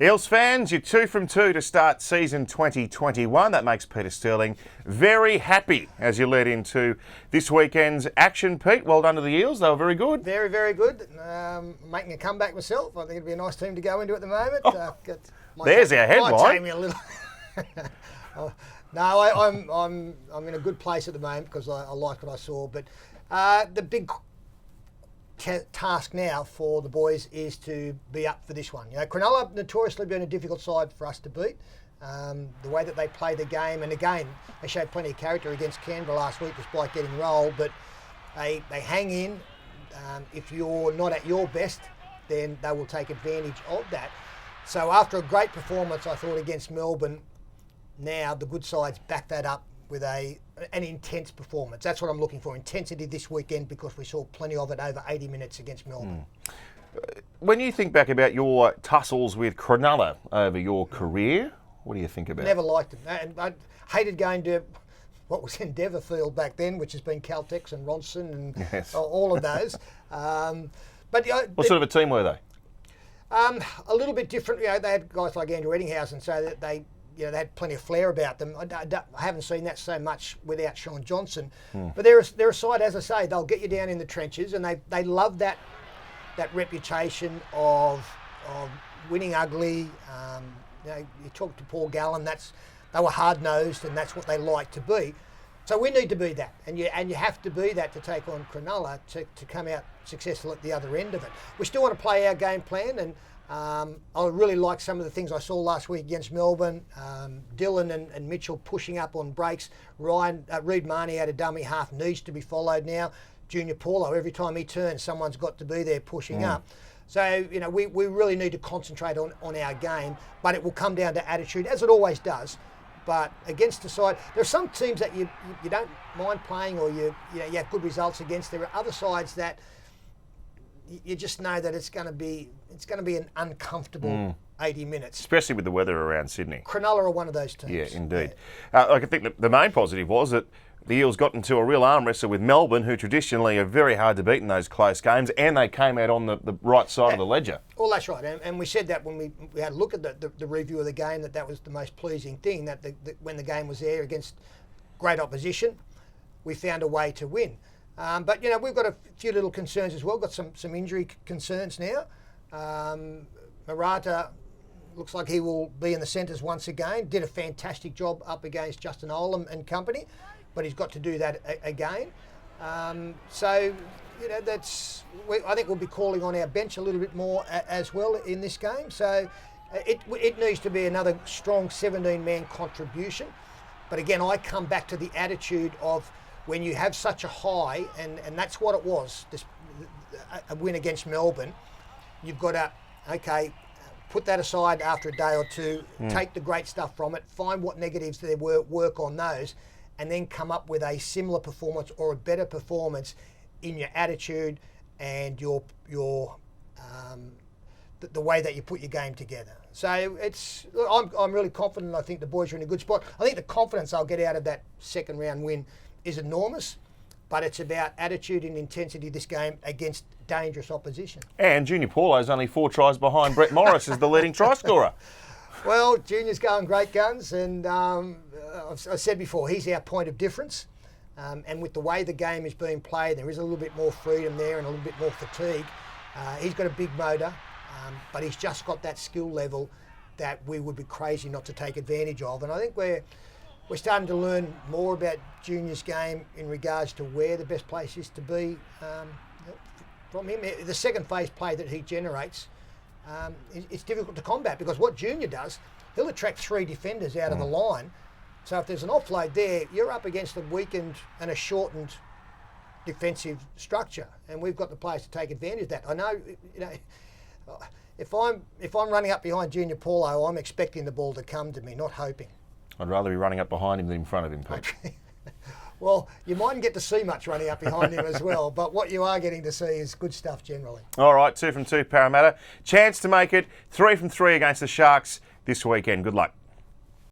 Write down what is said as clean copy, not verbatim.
Eels fans, you're 2 from 2 to start season 2021. That makes Peter Sterling very happy as you lead into this weekend's action, Pete. Well done to the Eels. They were very good. Very, very good. Making a comeback myself. I think it'd be a nice team to go into at the moment. There's our headline. Might take me a little. No, I'm in a good place at the moment because I like what I saw. But the big task now for the boys is to be up for this one. You know, Cronulla notoriously been a difficult side for us to beat. The way that they play the game, and again, they showed plenty of character against Canberra last week despite getting rolled, but they hang in. If you're not at your best, then they will take advantage of that. So after a great performance, I thought, against Melbourne, now the good sides back that up with an intense performance. That's what I'm looking for, intensity this weekend, because we saw plenty of it over 80 minutes against Melbourne. When you think back about your tussles with Cronulla over your career, what do you think about it? Never liked them. And I hated going to what was Endeavour Field back then, which has been Caltex and Ronson and all of those. But what sort of a team were they? A little bit different. You know, they had guys like Andrew Eddinghausen, so that they had plenty of flair about them. I haven't seen that so much without Sean Johnson. But they're a side, as I say, they'll get you down in the trenches, and they love that reputation of winning ugly. You talk to Paul Gallen, they were hard-nosed, and that's what they like to be. So we need to be that, and you have to be that to take on Cronulla to come out successful at the other end of it. We still want to play our game plan, and I really like some of the things I saw last week against Melbourne. Dylan and Mitchell pushing up on breaks. Reid Marnie out of dummy half needs to be followed now. Junior Paulo, every time he turns, someone's got to be there pushing up. So, we really need to concentrate on our game, but it will come down to attitude, as it always does. But against the side, there are some teams that you don't mind playing, or you have good results against. There are other sides that you just know that it's going to be an uncomfortable 80 minutes, especially with the weather around Sydney. Cronulla are one of those teams. Yeah, indeed. I think the main positive was that the Eels got into a real arm wrestle with Melbourne, who traditionally are very hard to beat in those close games, and they came out on the right side of the ledger. Well, that's right, and we said that when we had a look at the review of the game, that was the most pleasing thing, that when the game was there against great opposition, we found a way to win. But we've got a few little concerns as well. Got some injury concerns now. Murata looks like he will be in the centres once again. Did a fantastic job up against Justin Olam and company, but he's got to do that again. I think we'll be calling on our bench a little bit more as well in this game. So it needs to be another strong 17-man contribution. But again, I come back to the attitude of when you have such a high, and that's what it was, a win against Melbourne, you've got to, put that aside after a day or two, take the great stuff from it, find what negatives there were, work on those, and then come up with a similar performance or a better performance in your attitude and the way that you put your game together. So I'm really confident. I think the boys are in a good spot. I think the confidence I'll get out of that second round win is enormous, but it's about attitude and intensity this game against dangerous opposition. And Junior Paulo's only 4 tries behind Brett Morris as the leading try scorer. Well, Junior's going great guns, and I've said before, he's our point of difference. And with the way the game is being played, there is a little bit more freedom there and a little bit more fatigue. He's got a big motor, but he's just got that skill level that we would be crazy not to take advantage of. And I think we're starting to learn more about Junior's game in regards to where the best place is to be from him. The second phase play that he generates, it's difficult to combat, because what Junior does, he'll attract 3 defenders out of the line. So if there's an offload there, you're up against a weakened and a shortened defensive structure, and we've got the players to take advantage of that. I know, if I'm running up behind Junior Paulo, I'm expecting the ball to come to me, not hoping. I'd rather be running up behind him than in front of him, Pete. Well, you mightn't get to see much running up behind him as well, but what you are getting to see is good stuff generally. All right, 2 from 2 Parramatta. Chance to make it 3 from 3 against the Sharks this weekend. Good luck.